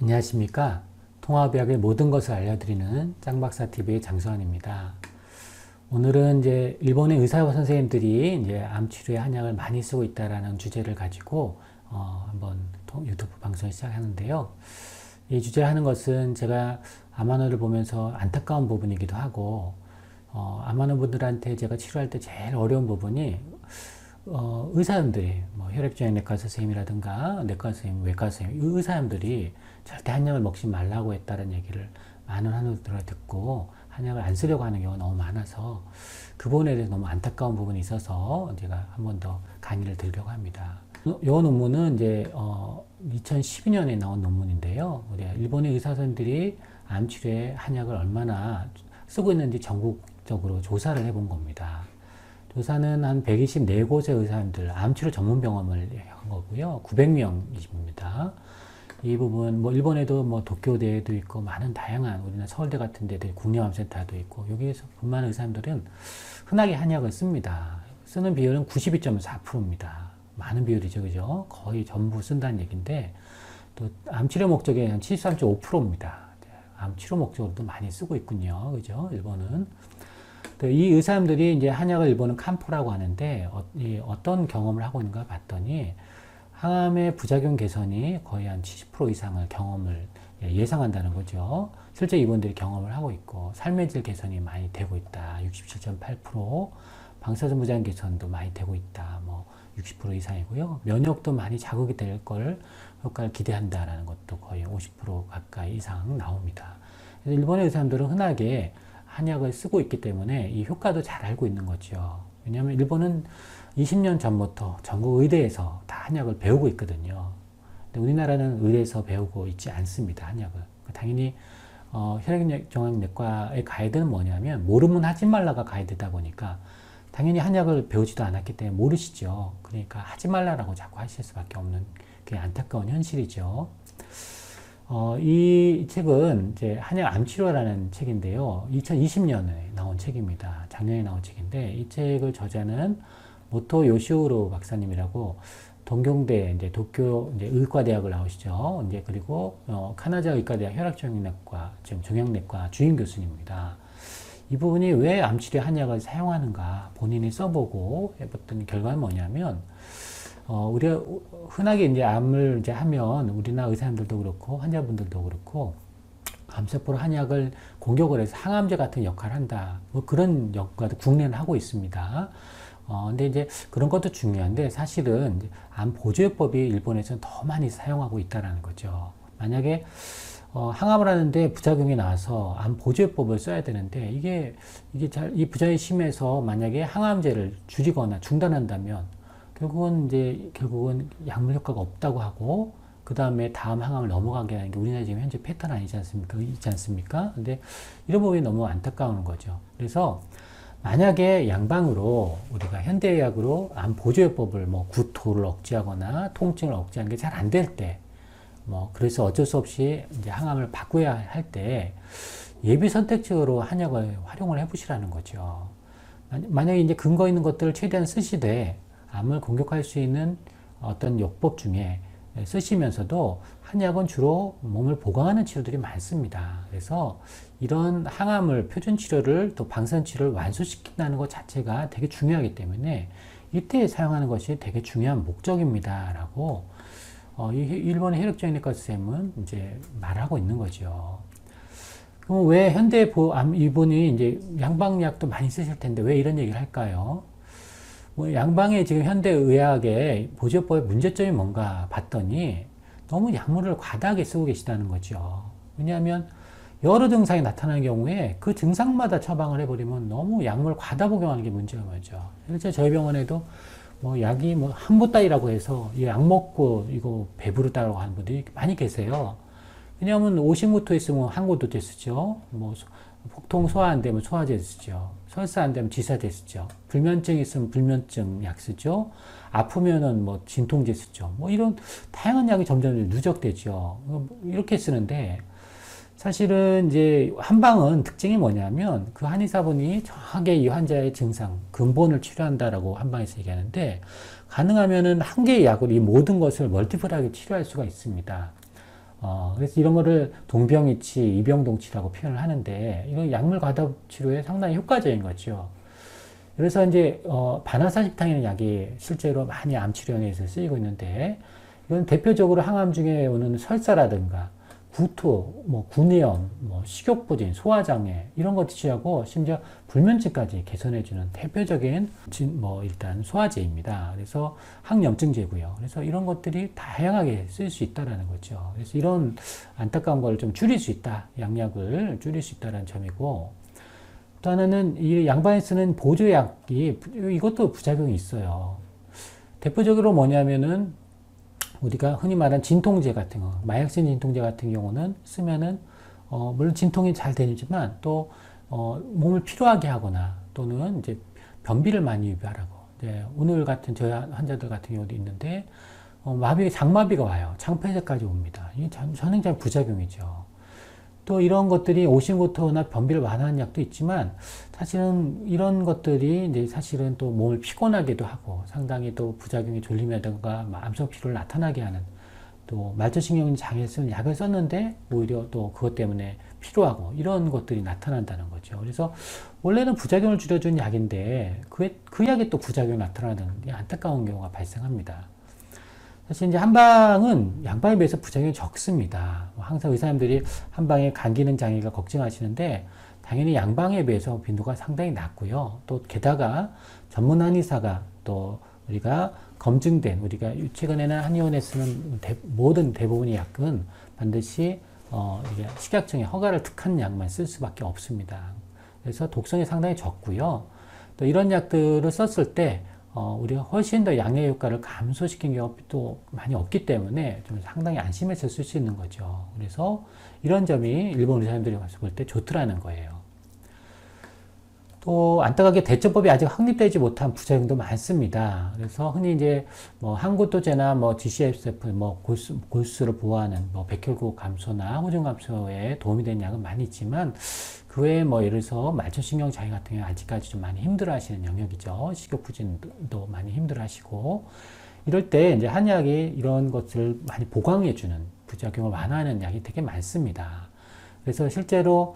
안녕하십니까. 통합의학의 모든 것을 알려드리는 짱박사TV의 장수환입니다. 오늘은 이제 일본의 의사 선생님들이 이제 암 치료에 한약을 많이 쓰고 있다라는 주제를 가지고 한번 유튜브 방송을 시작하는데요. 이 주제를 하는 것은 제가 암환원을 보면서 안타까운 부분이기도 하고, 암환원 분들한테 제가 치료할 때 제일 어려운 부분이 의사님들이 혈액종양내과 선생님이라든가 내과 선생님, 외과 선생님, 이 의사님들이 절대 한약을 먹지 말라고 했다는 얘기를 많은 환우들을 듣고 한약을 안 쓰려고 하는 경우가 너무 많아서 그 부분에 대해서 너무 안타까운 부분이 있어서 제가 한 번 더 강의를 드리려고 합니다. 이 논문은 이제 2012년에 나온 논문인데요. 우리 일본의 의사 선생님들이 암 치료에 한약을 얼마나 쓰고 있는지 전국적으로 조사를 해본 겁니다. 조사는 한 124곳의 의사님들, 암치료 전문 병원을 한 거고요. 900명입니다. 이 부분, 일본에도 도쿄대도 있고, 많은 다양한, 우리나라 서울대 같은 데도 국립암센터도 있고, 여기에서 근무하는 의사님들은 흔하게 한약을 씁니다. 쓰는 비율은 92.4%입니다. 많은 비율이죠, 그죠? 거의 전부 쓴다는 얘기인데, 또 암치료 목적에 한 73.5%입니다. 암치료 목적으로도 많이 쓰고 있군요. 그죠? 일본은. 이 의사님들이 이제 한약을 일본은 칸포라고 하는데 어떤 경험을 하고 있는가 봤더니 항암의 부작용 개선이 거의 한 70% 이상을 경험을 예상한다는 거죠. 실제 이분들이 경험을 하고 있고 삶의 질 개선이 많이 되고 있다. 67.8%, 방사선 부작용 개선도 많이 되고 있다. 60% 이상이고요. 면역도 많이 자극이 될 걸 효과를 기대한다라는 것도 거의 50% 가까이 이상 나옵니다. 그래서 일본의 의사님들은 흔하게 한약을 쓰고 있기 때문에 이 효과도 잘 알고 있는 거죠. 왜냐하면 일본은 20년 전부터 전국 의대에서 다 한약을 배우고 있거든요. 근데 우리나라는 의대에서 배우고 있지 않습니다. 한약을. 당연히 혈액종양내과의 가이드는 뭐냐면 모르면 하지 말라가 가이드다 보니까 당연히 한약을 배우지도 않았기 때문에 모르시죠. 그러니까 하지 말라라고 자꾸 하실 수밖에 없는 그게 안타까운 현실이죠. 이 책은 이제 한약 암치료라는 책인데요. 2020년에 나온 책입니다. 작년에 나온 책인데 이 책을 저자는 모토 요시오로 박사님이라고 동경대 이제 도쿄 이제 의과대학을 나오시죠. 이제 그리고 카나자 의과대학 혈액종양내과 지금 종양내과 주임 교수님입니다. 이 부분이 왜 암치료 한약을 사용하는가 본인이 써보고 해봤던 결과는 뭐냐면 우리가 흔하게 이제 암을 이제 하면 우리나라 의사님들도 그렇고 환자분들도 그렇고 암세포로 한약을 공격을 해서 항암제 같은 역할을 한다. 그런 역할도 국내는 하고 있습니다. 근데 이제 그런 것도 중요한데 사실은 암 보조요법이 일본에서는 더 많이 사용하고 있다라는 거죠. 만약에 항암을 하는데 부작용이 나와서 암 보조요법을 써야 되는데 이 부작용이 심해서 만약에 항암제를 줄이거나 중단한다면 결국은 약물 효과가 없다고 하고, 그 다음에 다음 항암을 넘어가게 하는 게 우리나라 지금 현재 패턴 아니지 않습니까? 근데 이런 부분이 너무 안타까운 거죠. 그래서 만약에 양방으로 우리가 현대의학으로 암 보조요법을 구토를 억제하거나 통증을 억제하는 게 잘 안 될 때, 그래서 어쩔 수 없이 이제 항암을 바꿔야 할 때 예비 선택적으로 한약을 활용을 해보시라는 거죠. 만약에 이제 근거 있는 것들을 최대한 쓰시되 암을 공격할 수 있는 어떤 요법 중에 쓰시면서도 한약은 주로 몸을 보강하는 치료들이 많습니다. 그래서 이런 항암을 표준 치료를 또 방사선 치료를 완수시킨다는 것 자체가 되게 중요하기 때문에 이때 사용하는 것이 되게 중요한 목적입니다라고 일본의 혈액종양내과 선생님은 이제 말하고 있는 거죠. 그럼 왜 이분이 이제 양방약도 많이 쓰실 텐데 왜 이런 얘기를 할까요? 양방의 지금 현대의학의 보조요법의 문제점이 뭔가 봤더니 너무 약물을 과다하게 쓰고 계시다는 거죠. 왜냐하면 여러 증상이 나타나는 경우에 그 증상마다 처방을 해버리면 너무 약물 과다 복용하는 게 문제가 뭐죠. 실제 저희 병원에도 약이 한부 따위라고 해서 이 약 먹고 이거 배부르다고 하는 분들이 많이 계세요. 왜냐하면 오십무토 있으면 항고도제 쓰죠. 복통 소화 안 되면 소화제 쓰죠. 설사 안 되면 지사제 쓰죠. 불면증 있으면 불면증 약 쓰죠. 아프면은 진통제 쓰죠. 이런 다양한 약이 점점 누적되죠. 이렇게 쓰는데 사실은 이제 한방은 특징이 뭐냐면 그 한의사분이 정확하게 이 환자의 증상, 근본을 치료한다라고 한방에서 얘기하는데 가능하면은 한 개의 약으로 이 모든 것을 멀티플하게 치료할 수가 있습니다. 그래서 이런 거를 동병이치, 이병동치라고 표현을 하는데, 이건 약물 과다 치료에 상당히 효과적인 거죠. 그래서 이제, 반화사식탕이라는 약이 실제로 많이 암 치료에서 쓰이고 있는데, 이건 대표적으로 항암 중에 오는 설사라든가, 구토, 구내염, 식욕부진, 소화장애, 이런 거 치료하고, 심지어 불면증까지 개선해주는 대표적인, 일단 소화제입니다. 그래서 항염증제고요. 그래서 이런 것들이 다양하게 쓸 수 있다라는 거죠. 그래서 이런 안타까운 걸 좀 줄일 수 있다. 양약을 줄일 수 있다는 점이고, 또 하나는 이 양반에 쓰는 보조약이, 이것도 부작용이 있어요. 대표적으로 뭐냐면은, 우리가 흔히 말하는 진통제 같은 거, 마약성 진통제 같은 경우는 쓰면은, 물론 진통이 잘 되지만 또, 몸을 피로하게 하거나 또는 이제 변비를 많이 유발하고, 오늘 같은 저희 환자들 같은 경우도 있는데, 장마비가 와요. 창폐제까지 옵니다. 이게 전형적인 부작용이죠. 또 이런 것들이 오심부터나 변비를 완화하는 약도 있지만 사실은 이런 것들이 이제 사실은 또 몸을 피곤하기도 하고 상당히 또 부작용이 졸림이라든가 암석 피로를 나타나게 하는 또 말초신경 장애를 쓰는 약을 썼는데 오히려 또 그것 때문에 피로하고 이런 것들이 나타난다는 거죠. 그래서 원래는 부작용을 줄여주는 약인데 그 약이 또 부작용이 나타나는 안타까운 경우가 발생합니다. 사실 이제 한방은 양방에 비해서 부작용이 적습니다. 항상 의사님들이 한방에 간 기능 장애가 걱정하시는데 당연히 양방에 비해서 빈도가 상당히 낮고요. 또 게다가 전문 한의사가 또 우리가 검증된 우리가 최근에는 한의원에 쓰는 모든 대부분의 약은 반드시 식약청의 허가를 득한 약만 쓸 수밖에 없습니다. 그래서 독성이 상당히 적고요. 또 이런 약들을 썼을 때 우리가 훨씬 더 양해 효과를 감소시킨 경우도 많이 없기 때문에 좀 상당히 안심해서 쓸 수 있는 거죠. 그래서 이런 점이 일본 의사님들이 와서 볼 때 좋더라는 거예요. 또 안타깝게 대처법이 아직 확립되지 못한 부작용도 많습니다. 그래서 흔히 이제 항구토제나 GCSF, 골수를 보호하는 백혈구 감소나 호전 감소에 도움이 되는 약은 많이 있지만 그 외에 예를 들어서 말초신경 장애 같은 경우 아직까지 좀 많이 힘들어하시는 영역이죠. 식욕부진도 많이 힘들어하시고 이럴 때 이제 한약이 이런 것을 많이 보강해주는 부작용을 완화하는 약이 되게 많습니다. 그래서 실제로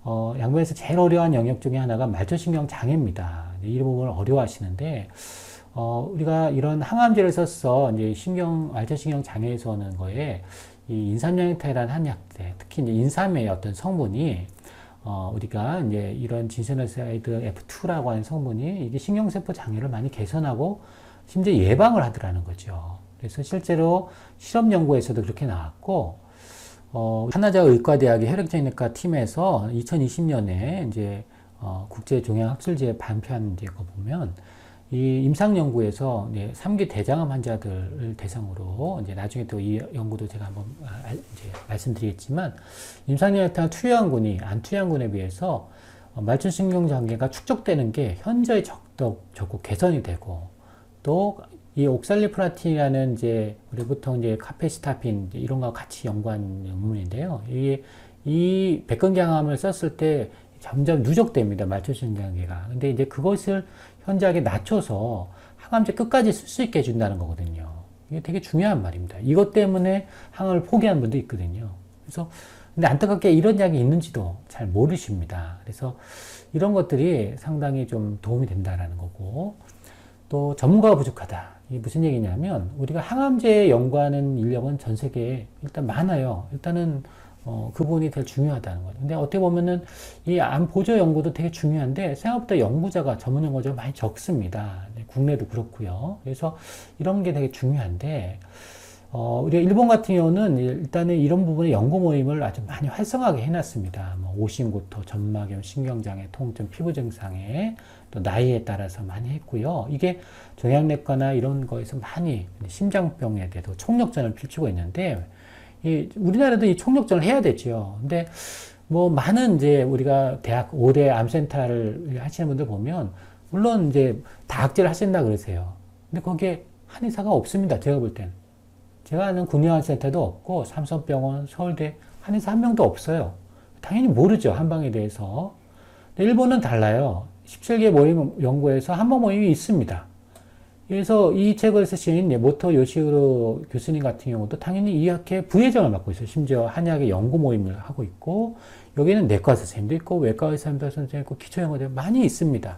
양반에서 제일 어려운 영역 중에 하나가 말초신경 장애입니다. 이 부분을 어려워하시는데 우리가 이런 항암제를 써서 이제 말초신경 장애에서 오는 거에 이 인삼양이탈이라는 한약제, 특히 이제 인삼의 어떤 성분이 우리가 이제 이런 진세노사이드 F2라고 하는 성분이 이게 신경세포 장애를 많이 개선하고 심지어 예방을 하더라는 거죠. 그래서 실제로 실험 연구에서도 그렇게 나왔고, 하나자 의과대학의 혈액정형외과 팀에서 2020년에 이제 국제종양학술지에 발표한 거 보면 이 임상연구에서 3기 대장암 환자들을 대상으로 이제 나중에 또 이 연구도 제가 한번 이제 말씀드리겠지만 임상연구나 투여한군이 안투여한군에 비해서 말초신경 장애가 축적되는 게 현저히 적고 개선이 되고 또 이 옥살리프라틴이라는 이제 우리 보통 이제 카페시타핀 이런 거 같이 연구한 논문인데요. 이 백건경암을 썼을 때 점점 누적됩니다. 말초신경 장애가. 근데 이제 그것을 현저하게 낮춰서 항암제 끝까지 쓸 수 있게 해준다는 거거든요. 이게 되게 중요한 말입니다. 이것 때문에 항암을 포기한 분도 있거든요. 그래서 근데 안타깝게 이런 약이 있는지도 잘 모르십니다. 그래서 이런 것들이 상당히 좀 도움이 된다라는 거고 또 전문가가 부족하다. 이게 무슨 얘기냐면 우리가 항암제 연구하는 인력은 전 세계에 일단 많아요. 일단은 그 부분이 되게 중요하다는 거죠. 근데 어떻게 보면은 이 암 보조 연구도 되게 중요한데 생각보다 연구자가 전문 연구자가 많이 적습니다. 국내도 그렇고요. 그래서 이런 게 되게 중요한데 우리가 일본 같은 경우는 일단은 이런 부분에 연구 모임을 아주 많이 활성화하게 해놨습니다. 오심고토, 점막염, 신경장애, 통증, 피부 증상에 또 나이에 따라서 많이 했고요. 이게 종양내과나 이런 거에서 많이 심장병에 대해서 총력전을 펼치고 있는데 우리나라도 이 총력전을 해야 되죠. 근데 많은 이제 우리가 대학 5대 암센터를 하시는 분들 보면 물론 이제 다학제를 하신다 그러세요. 근데 거기에 한의사가 없습니다. 제가 볼 땐. 제가 아는 군의학센터도 없고 삼성병원, 서울대 한의사 한 명도 없어요. 당연히 모르죠. 한방에 대해서. 근데 일본은 달라요. 17개 모임 연구에서 한방 모임이 있습니다. 그래서 이 책을 쓰신 모토 요시히로 교수님 같은 경우도 당연히 이 학회 부회장을 맡고 있어요. 심지어 한의학의 연구 모임을 하고 있고, 여기는 내과 선생님도 있고, 외과 의사 선생님도 있고, 기초연구도 많이 있습니다.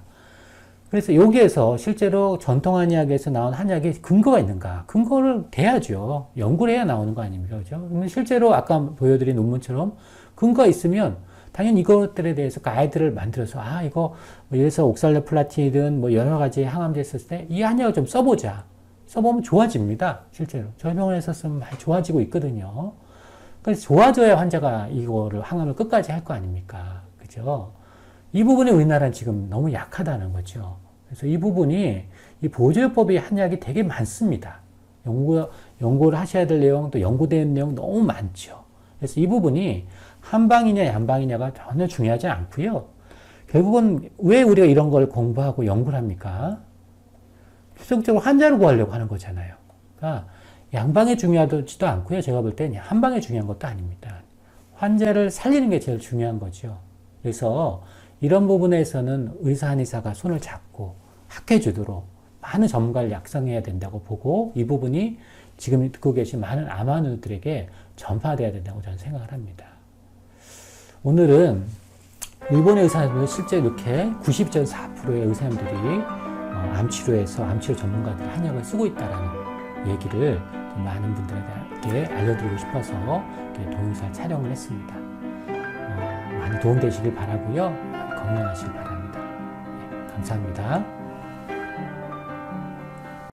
그래서 여기에서 실제로 전통 한의학에서 나온 한약이 근거가 있는가? 근거를 대야죠. 연구를 해야 나오는 거 아닙니까? 그죠? 그러면 실제로 아까 보여드린 논문처럼 근거가 있으면 당연히 이것들에 대해서 가이드를 만들어서, 이거, 예를 들어서 옥살레플라틴이든 여러 가지 항암제 했을 때 이 한약을 좀 써보자. 써보면 좋아집니다. 실제로. 저희 병원에서 쓰면 많이 좋아지고 있거든요. 그래서 좋아져야 환자가 이거를 항암을 끝까지 할 거 아닙니까? 그죠? 이 부분에 우리나라는 지금 너무 약하다는 거죠. 그래서 이 부분이, 이 보조요법이 한약이 되게 많습니다. 연구를 하셔야 될 내용, 또 연구된 내용 너무 많죠. 그래서 이 부분이 한방이냐 양방이냐가 전혀 중요하지 않고요. 결국은 왜 우리가 이런 걸 공부하고 연구를 합니까? 최종적으로 환자를 구하려고 하는 거잖아요. 그러니까 양방이 중요하지도 않고요. 제가 볼 땐 한방이 중요한 것도 아닙니다. 환자를 살리는 게 제일 중요한 거죠. 그래서 이런 부분에서는 의사 한의사가 손을 잡고 학회주도로 많은 전문가를 양성해야 된다고 보고, 이 부분이 지금 듣고 계신 많은 암환우들에게 전파돼야 된다고 저는 생각을 합니다. 오늘은 일본의 의사들 실제 이렇게 90.4%의 의사님들이 암치료에서 암치료 전문가들이 한약을 쓰고 있다는 얘기를 많은 분들에게 알려드리고 싶어서 동영상 촬영을 했습니다. 많이 도움되시길 바라고요. 건강하시길 바랍니다. 감사합니다.